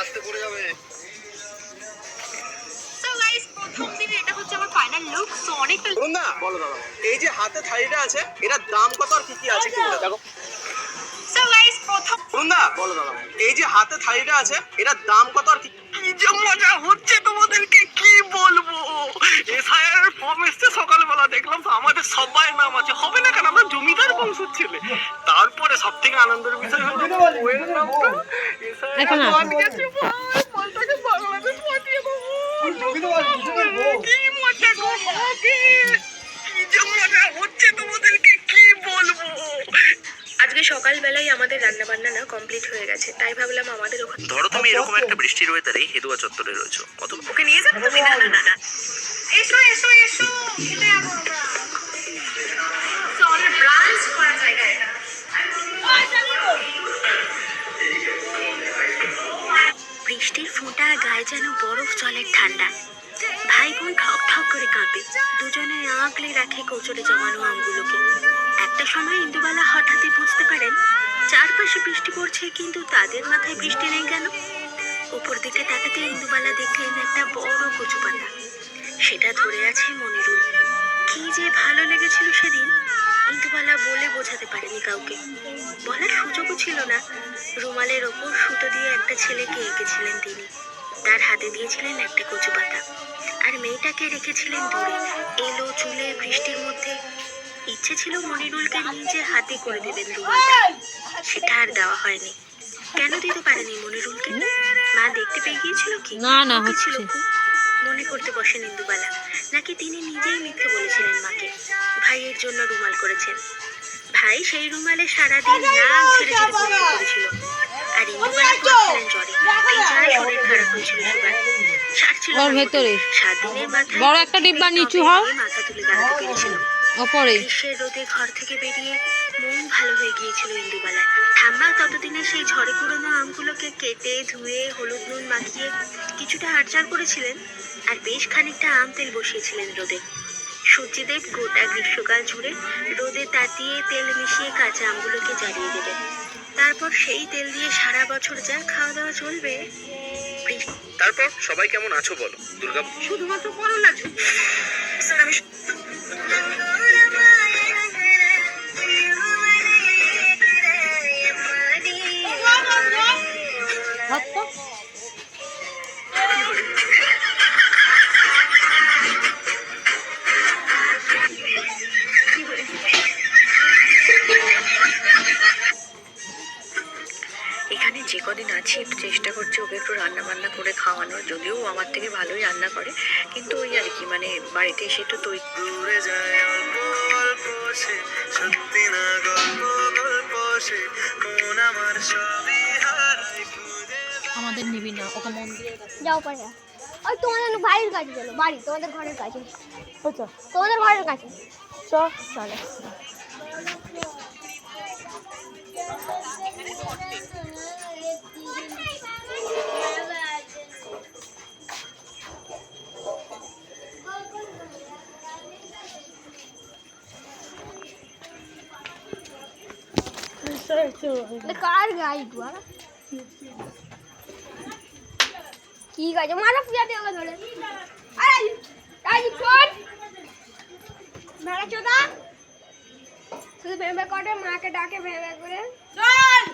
আসতে পড়ে যাবে। সো গাইস, প্রথম দিন এটা হচ্ছে আমার ফাইনাল লুক। সো অনেকটা না বলো দাদা, এই যে হাতে থালিটা আছে এটার দাম কত আর কি কি আছে একটু বলে দেখো। সো গাইস, প্রথম বৃন্দা বলো দাদা, এই যে হাতে থালিটা আছে এটার দাম কত আর কি কি যে মজা হচ্ছে তোমাদেরকে কি বলবো। এসআইআর ফর্ম এসছে সকালবেলা, দেখলাম তো আমাদের সবাই নাম আছে। হবে না কেন, আমরা জমিদার বংশের ছেলে। তারপরে সব থেকে আনন্দের বিষয় হলো ওয়ের নামটা এসআইআর বাদ গেছে। বলটাকে বাংলাদেশ পাঠিয়ে দেবো। কি মজা গো হবে, কি যে মজা হচ্ছে তোমাদেরকে কি বলবো। আজকে সকালবেলায় আমাদের রান্না বান্না না কমপ্লিট হয়ে গেছে, তাই ভাবলাম আমাদের ওখানে ধরো তুমি এরকম একটা বৃষ্টির ওয়েদারে হেদুয়া চত্বরে রয়েছো, অথবা ওকে নিয়ে যাবো তুমি। না না না না, এসো এসো এসো, খেতে যাবো আমরা। চল ব্রাঞ্চ করা জায়গা এটা। বৃষ্টির ফোঁটা গায়ে যেন বরফ জলের ঠান্ডা। ভাই বোন ঠক ঠক করে কাঁপে, দুজনে আগলে রাখে কোচরে জমানো আমগুলোকে। একটা সময় ইন্দুবালা হঠাৎই বুঝতে পারেন চারপাশে বৃষ্টি পড়ছে, কিন্তু তাদের মাথায় বৃষ্টি নেই কেন। উপর দিকে তাকাতে ইন্দুবালা দেখলেন একটা বড় কচু পাতা, সেটা ধরে আছে মনিরুল। কি যে ভালো লেগেছিল সেদিন, ইন্দুবালা বলে বোঝাতে পারেনি কাউকে, বলার সুযোগও ছিল না। রুমালের ওপর সুতো দিয়ে একটা ছেলেকে এঁকেছিলেন তিনি, তার হাতে দিয়েছিলেন একটা কচু পাতা, আর মেয়েটাকে রেখেছিলেন দূরে এলো চুলে বৃষ্টির মধ্যে। ইচ্ছে ছিল মনিরুলকে নিজে হাতে করে দেবেন রুমালটা, সেটা আর দেওয়া হয়নি। কেন দিতে পারেনি মনিরুলকে? মা দেখতে পেয়ে গিয়েছিল কি? না না কি ছিল হচ্ছে খুব? মনে করতে বসেন ইন্দুবালা, নাকি তিনি নিজেই মিথ্যে বলেছিলেন মাকে, ভাইয়ের জন্য রুমাল করেছেন। ভাই সেই রুমালে সারাদিন নাক ঝেড়ে ঝেড়ে পড়তে করেছিল, আর ইন্দুবালা পড়েছিলেন জ্বরে, বেজায় শরীর খারাপ হয়েছিল সবার। সারছিল ওর ভেতরে 7 দিনের মাথায় বড় একটা ডিব্বা নিচু হও মাথা তুলে দাঁড়াতে পেরেছিল। ওপরে। গ্রীষ্মের রোদে ঘর থেকে বেরিয়ে মন ভালো হয়ে গিয়েছিল ইন্দুবালার। ঠাম্মা ততদিনে সেই ঝড়ে পুরোনো আমগুলোকে কেটে ধুয়ে হলুদ নুন মাখিয়ে কিছুটা আচার করেছিলেন, আর বেশ খানিকটা আম তেল বসিয়েছিলেন রোদে। সূর্যদেব গোটা গ্রীষ্মকাল জুড়ে রোদে তাতিয়ে তেল মিশিয়ে কাঁচা আমগুলোকে জ্বালিয়ে দেবেন, তারপর সেই তেল দিয়ে সারা বছর যা খাওয়া দাওয়া চলবে। তারপর সবাই কেমন আছো বলো? দুর্গা শুধুমাত্র করোনা স্যার, আমি এখানে যে কদিন আছি একটু চেষ্টা করছি ওকে একটু রান্না বান্না করে খাওয়ানোর, যদিও ও আমার থেকে ভালোই রান্না করে, কিন্তু ওই আর কি মানে বাড়িতে এসে একটু তৈরি দূরে যায় অল্প অল্প সে, সত্যি না গল্প গল্প সে, মন আমার সবই হারাই খুঁজে। আমাদের নিবি না, ওকে মন্দিরের কাছে যাও পারে ওই তোমাদের বাড়ির কাছে চলো, বাড়ি তোমাদের ঘরের কাছে, তোমাদের ঘরের কাছে চলো। কার গাই কি গাছ মারা পিয়া দিয়ে ধরে ভেড়া চোদা শুধু ভেবে করে মাকে ডাকে ভেবে করে চল।